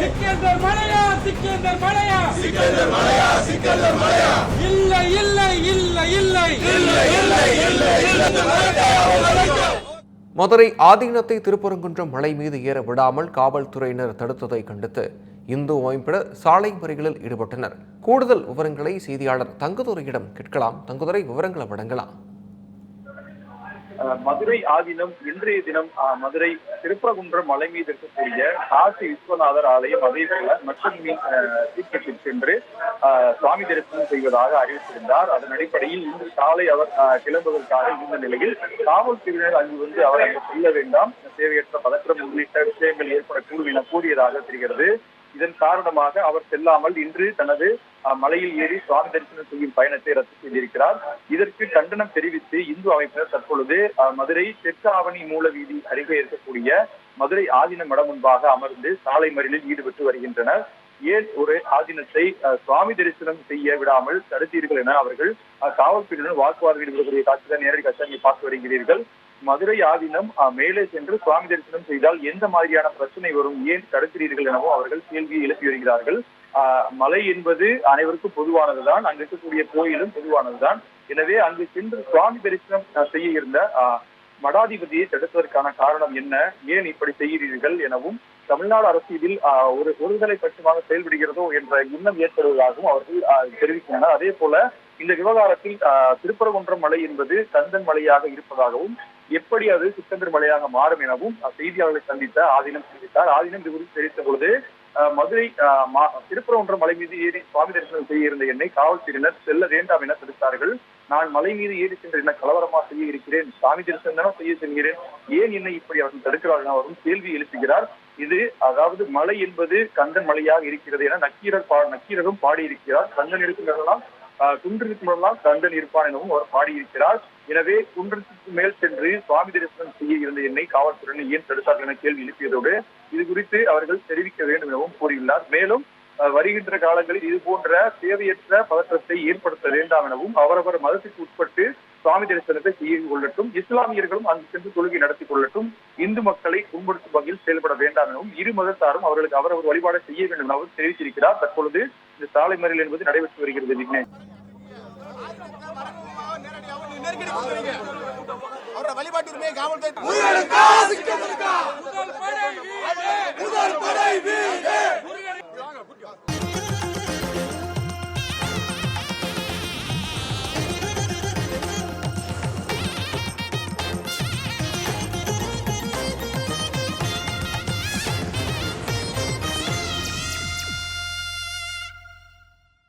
சிக்கந்தர் மலையா சிக்கந்தர் மலையா சிக்கந்தர் மலையா சிக்கந்தர் மலையா இல்லை இல்லை இல்லை இல்லை இல்லை இல்லை இல்லை இல்லை. மதுரை ஆதீனத்தை திருப்பரங்குன்றம் மலை மீது ஏற விடாமல் காவல்துறையினர் தடுத்ததை கண்டித்து இந்து அமைப்பினர் சாலை மறியலில் ஈடுபட்டனர். கூடுதல் விவரங்களை செய்தியாளர் தங்குதுரையிடம் கேட்கலாம். தங்குதுரை, விவரங்களை வழங்கலாம். மதுரை ஆதீனம் இன்றைய தினம் மதுரை திருப்பரங்குன்றம் மலை மீது இருக்கக்கூடிய காசி விஸ்வநாதர் ஆலயம், அதே போல மற்றும் தீர்க்கத்தில் சென்று சுவாமி தரிசனம் செய்வதாக அறிவித்திருந்தார். அதன் அடிப்படையில் இன்று காலை அவர் கிளம்புவதற்காக இருந்த நிலையில் காவல்துறையினர் அங்கு அவர் அங்கு செல்ல வேண்டாம், தேவையற்ற பதற்றம் உள்ளிட்ட விஷயங்கள் ஏற்படக்கூடும் என கூறியதாக தெரிகிறது. இதன் காரணமாக அவர் செல்லாமல் இன்று தனது மலையில் ஏறி சுவாமி தரிசனம் செய்யும் பயணத்தை ரத்து செய்திருக்கிறார். இதற்கு கண்டனம் தெரிவித்து இந்து அமைப்பினர் தற்பொழுது மதுரை தெற்கு ஆவணி மூல வீதி அருகே இருக்கக்கூடிய மதுரை ஆதீன மடம் முன்பாக அமர்ந்து சாலை மறியலில் ஈடுபட்டு வருகின்றனர். ஏன் ஒரு ஆதீனத்தை சுவாமி தரிசனம் செய்ய விடாமல் தடுத்தீர்கள் என அவர்கள் காவல்துறையினர் வாக்குவாதம் ஈடுபடக்கூடிய காட்சிதான் நேரடி காட்சியை பார்த்து வருகிறீர்கள். மதுரை ஆதீனம் மேலே சென்று சுவாமி தரிசனம் செய்தால் எந்த மாதிரியான பிரச்சனை வரும், ஏன் தடுக்கிறீர்கள் எனவும் அவர்கள் கேள்வியை எழுப்பி வருகிறார்கள். மலை என்பது அனைவருக்கும் பொதுவானதுதான், அங்கு இருக்கக்கூடிய கோயிலும் பொதுவானதுதான். எனவே அங்கு சென்று சுவாமி தரிசனம் செய்ய இருந்த மடாதிபதியை தடுப்பதற்கான காரணம் என்ன, ஏன் இப்படி செய்கிறீர்கள் எனவும் தமிழ்நாடு அரசியலில் ஒருதலை பட்சமாக செயல்படுகிறதோ என்ற எண்ணம் ஏற்படுவதாகவும் அவர்கள் தெரிவிக்கின்றனர். அதே போல இந்த விவகாரத்தில் திருப்பரங்குன்றம் மலை என்பது கந்தன் மலையாக இருப்பதாகவும், எப்படி அது சிக்கந்தர் மலையாக மாறும் எனவும் செய்தியாளர்களை சந்தித்த ஆதீனம் தெரிவித்தார். ஆதீனம் இது குறித்து தெரிவித்த பொழுது மதுரை திருப்பரங்குன்றம் மலை மீது ஏறி சுவாமி தரிசனம் செய்ய இருந்த என்னை காவல்துறையினர் செல்ல வேண்டாம் என தடுத்தார்கள். நான் மலை மீது ஏறி சென்ற என்ன கலவரமா செய்ய இருக்கிறேன், சாமி தரிசனம் தானே செய்ய செல்கிறேன், ஏன் என்னை இப்படி அவர்கள் தடுக்கிறார்கள் அவரும் கேள்வி எழுப்புகிறார். இது அதாவது மலை என்பது கந்தன் மலையாக இருக்கிறது என நக்கீரரும் பாடியிருக்கிறார். கந்தன் இருக்கிறதெல்லாம் குன்றிருக்கும்போதெல்லாம் கந்தன் இருப்பான் எனவும் அவர் பாடியிருக்கிறார். எனவே குன்றத்துக்கு மேல் சென்று சுவாமி தரிசனம் செய்ய இருந்த என்னை காவல்துறையினர் ஏன் தடுத்தார்கள் என கேள்வி எழுப்பியதோடு இது குறித்து அவர்கள் தெரிவிக்க வேண்டும் எனவும் கூறியுள்ளார். மேலும் வருகின்ற காலங்களில் இது போன்ற தேவையற்ற பதற்றத்தை ஏற்படுத்த வேண்டாம் எனவும் அவரவர் மதத்துக்கு உட்பட்டு சுவாமி தரிசனத்தை செய்து கொள்ளட்டும், இஸ்லாமியர்களும் அங்கு சென்று தொழுகை நடத்தி கொள்ளட்டும், இந்து மக்களை புண்படுத்தும் வகையில் செயல்பட வேண்டாம் எனவும் இரு மதத்தாரும் அவர்களுக்கு அவரவர் வழிபாடு செய்ய வேண்டும் என அவர் தெரிவித்திருக்கிறார். தற்பொழுது இந்த சாலை மறியல் என்பது நடைபெற்று வருகிறது. விக்னேஷ், வழிபாட்டு